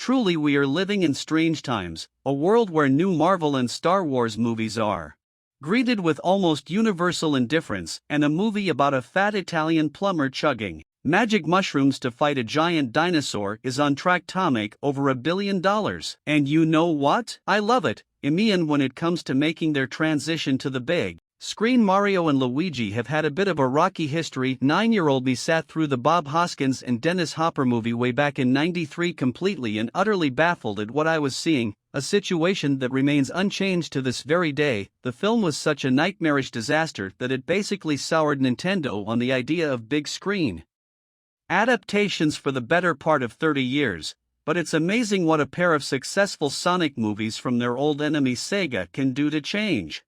Truly we are living in strange times, a world where new Marvel and Star Wars movies are greeted with almost universal indifference, and a movie about a fat Italian plumber chugging magic mushrooms to fight a giant dinosaur is on track to make over $1 billion. And you know what? I love it, Ian. When it comes to making their transition to the big screen, Mario and Luigi have had a bit of a rocky history. 9-year-old me sat through the Bob Hoskins and Dennis Hopper movie way back in '93 completely and utterly baffled at what I was seeing, a situation that remains unchanged to this very day. The film was such a nightmarish disaster that it basically soured Nintendo on the idea of big screen adaptations for the better part of 30 years, but it's amazing what a pair of successful Sonic movies from their old enemy Sega can do to change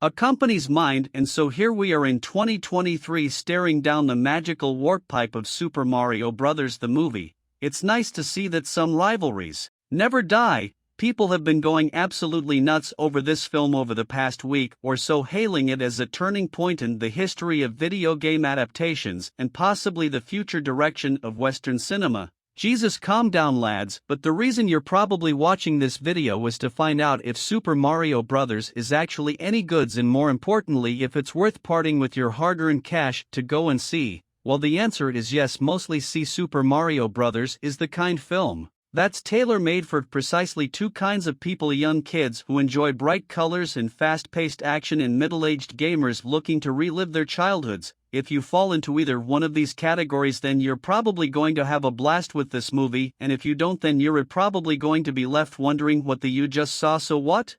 a company's mind. And so here we are in 2023 staring down the magical warp pipe of Super Mario Bros. The movie. It's nice to see that some rivalries never die. People have been going absolutely nuts over this film over the past week or so, hailing it as a turning point in the history of video game adaptations and possibly the future direction of Western cinema. Jesus, calm down lads, but the reason you're probably watching this video was to find out if Super Mario Bros. Is actually any goods, and more importantly if it's worth parting with your hard-earned cash to go and see. Well, the answer is yes. Mostly see, Super Mario Bros. Is the kind film that's tailor-made for precisely two kinds of people: young kids who enjoy bright colors and fast-paced action, and middle-aged gamers looking to relive their childhoods. If you fall into either one of these categories, then you're probably going to have a blast with this movie, and if you don't, then you're probably going to be left wondering what you just saw. So what?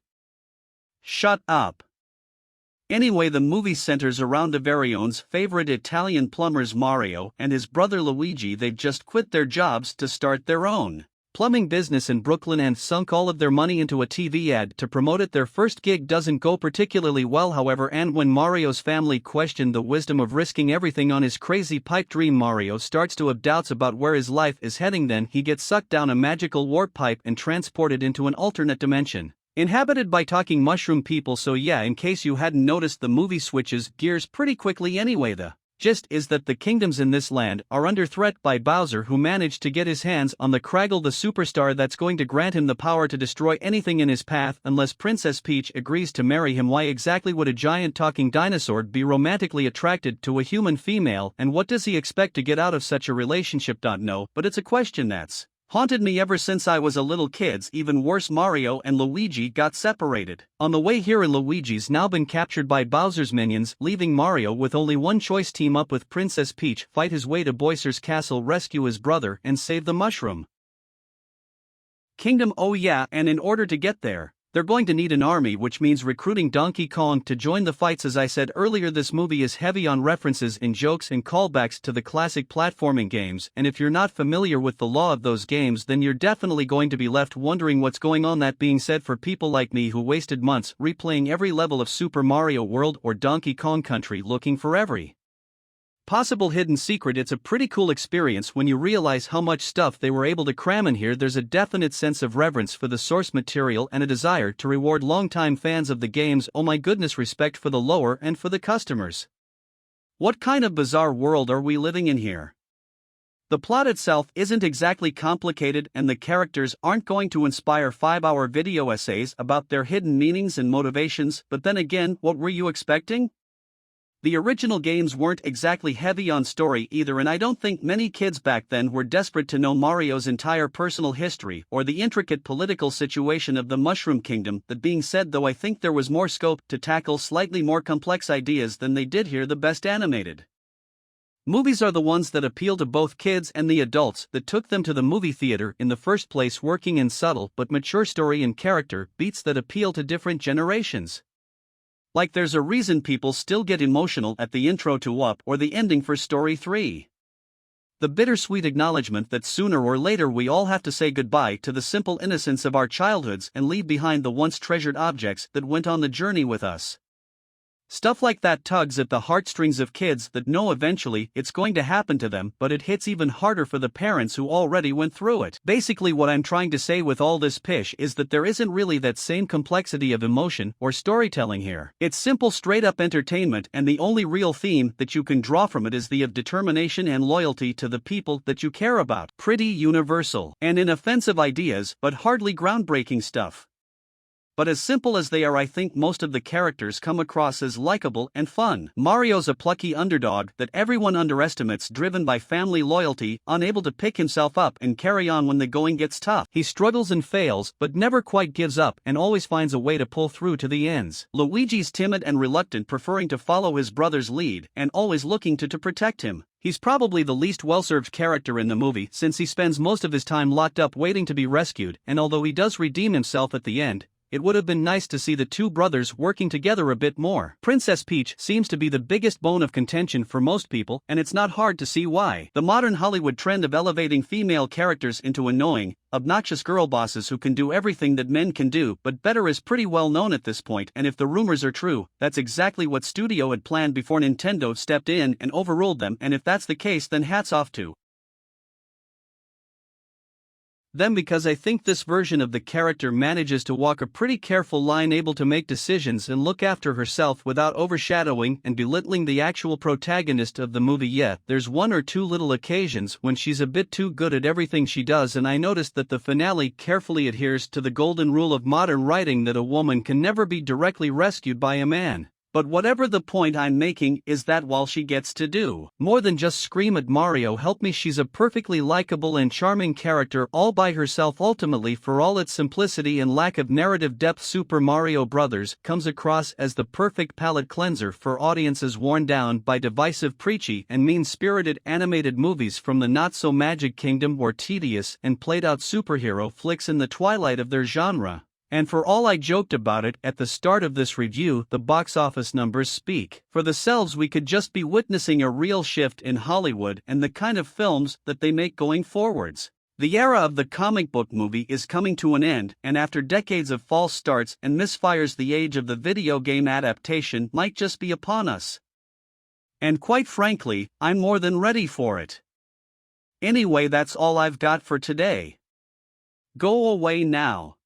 Shut up. Anyway, the movie centers around a very own's favorite Italian plumbers Mario and his brother Luigi. They've just quit their jobs to start their own plumbing business in Brooklyn and sunk all of their money into a TV ad to promote it. Their first gig doesn't go particularly well, however, and when Mario's family question the wisdom of risking everything on his crazy pipe dream, Mario starts to have doubts about where his life is heading. Then he gets sucked down a magical warp pipe and transported into an alternate dimension inhabited by talking mushroom people. So yeah, in case you hadn't noticed, the movie switches gears pretty quickly. Anyway, the gist is that the kingdoms in this land are under threat by Bowser, who managed to get his hands on the Craggle, the superstar that's going to grant him the power to destroy anything in his path unless Princess Peach agrees to marry him. Why exactly would a giant talking dinosaur be romantically attracted to a human female, and what does he expect to get out of such a relationship? Don't know, but it's a question that's haunted me ever since I was a little kid. Even worse, Mario and Luigi got separated on the way here, and Luigi's now been captured by Bowser's minions, leaving Mario with only one choice: team up with Princess Peach, fight his way to Bowser's castle, rescue his brother, and save the Mushroom Kingdom. Oh yeah, and in order to get there, they're going to need an army, which means recruiting Donkey Kong to join the fights. As I said earlier, this movie is heavy on references and jokes and callbacks to the classic platforming games, and if you're not familiar with the law of those games, then you're definitely going to be left wondering what's going on. That being said, for people like me who wasted months replaying every level of Super Mario World or Donkey Kong Country looking for every possible hidden secret, it's a pretty cool experience when you realize how much stuff they were able to cram in here. There's a definite sense of reverence for the source material and a desire to reward longtime fans of the games. Oh my goodness, respect for the lore and for the customers. What kind of bizarre world are we living in here? The plot itself isn't exactly complicated, and the characters aren't going to inspire 5-hour video essays about their hidden meanings and motivations. But then again, what were you expecting? The original games weren't exactly heavy on story either, and I don't think many kids back then were desperate to know Mario's entire personal history or the intricate political situation of the Mushroom Kingdom. That being said, though, I think there was more scope to tackle slightly more complex ideas than they did here. The best animated movies are the ones that appeal to both kids and the adults that took them to the movie theater in the first place, working in subtle but mature story and character beats that appeal to different generations. Like there's a reason people still get emotional at the intro to Up or the ending for Story 3. The bittersweet acknowledgement that sooner or later we all have to say goodbye to the simple innocence of our childhoods and leave behind the once treasured objects that went on the journey with us. Stuff like that tugs at the heartstrings of kids that know eventually it's going to happen to them, but it hits even harder for the parents who already went through it. Basically, what I'm trying to say with all this pish is that there isn't really that same complexity of emotion or storytelling here. It's simple, straight up entertainment, and the only real theme that you can draw from it is the of determination and loyalty to the people that you care about. Pretty universal and inoffensive ideas, but hardly groundbreaking stuff. But as simple as they are, I think most of the characters come across as likable and fun. Mario's a plucky underdog that everyone underestimates, driven by family loyalty, unable to pick himself up and carry on when the going gets tough. He struggles and fails, but never quite gives up and always finds a way to pull through to the ends. Luigi's timid and reluctant, preferring to follow his brother's lead and always looking to protect him. He's probably the least well-served character in the movie, since he spends most of his time locked up waiting to be rescued, and although he does redeem himself at the end, it would have been nice to see the two brothers working together a bit more. Princess Peach seems to be the biggest bone of contention for most people, and it's not hard to see why. The modern Hollywood trend of elevating female characters into annoying, obnoxious girl bosses who can do everything that men can do but better is pretty well known at this point, and if the rumors are true, that's exactly what studio had planned before Nintendo stepped in and overruled them, and if that's the case, then hats off to them, because I think this version of the character manages to walk a pretty careful line, able to make decisions and look after herself without overshadowing and belittling the actual protagonist of the movie. Yeah, there's one or two little occasions when she's a bit too good at everything she does, and I noticed that the finale carefully adheres to the golden rule of modern writing that a woman can never be directly rescued by a man. But whatever the point I'm making is that while she gets to do more than just scream at Mario help me, she's a perfectly likable and charming character all by herself. Ultimately, for all its simplicity and lack of narrative depth, Super Mario Bros. Comes across as the perfect palate cleanser for audiences worn down by divisive, preachy, and mean-spirited animated movies from the not-so-magic kingdom, or tedious and played-out superhero flicks in the twilight of their genre. And for all I joked about it at the start of this review, the box office numbers speak for themselves. We could just be witnessing a real shift in Hollywood and the kind of films that they make going forwards. The era of the comic book movie is coming to an end, and after decades of false starts and misfires, the age of the video game adaptation might just be upon us. And quite frankly, I'm more than ready for it. Anyway, that's all I've got for today. Go away now.